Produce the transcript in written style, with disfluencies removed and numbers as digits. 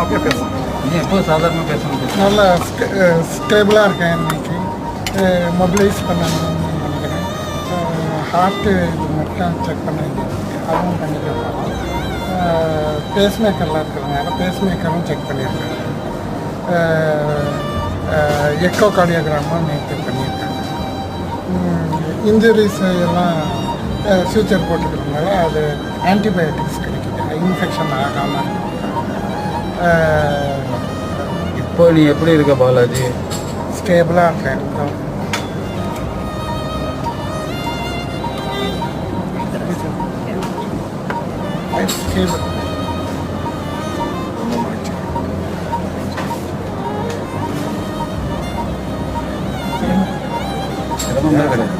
அப்படியே பேசலாம். நீ எப்போ சாதாரணமாக பேசணும். நல்லா ஸ்டேபிளாக இருக்கேன் இன்னைக்கு. மொபிலைஸ் பண்ணணும்னு நினைக்கிறேன். ஹார்ட்டு இது மட்டும் செக் பண்ணி அதுவும் பண்ணிக்கலாம். பேஸ்மேக்கர்லாம் இருக்கிறதுனால பேஸ்மேக்கரும் செக் பண்ணியிருக்கேன். எக்கோ கார்டியோகிராமும் நேற்று பண்ணியிருக்கேன். இன்ஜுரிஸ் எல்லாம் ஃபியூச்சர் போட்டுக்கிறதுனால அது ஆன்டிபயோட்டிக்ஸ் கிடைக்குது, இன்ஃபெக்ஷன் ஆகாமல். இப்போ நீ எப்படி இருக்க பாலாஜி? ஸ்டேபிளாக இருக்கேன். ஸ்டேபிள். சிரமமே கிடையாது.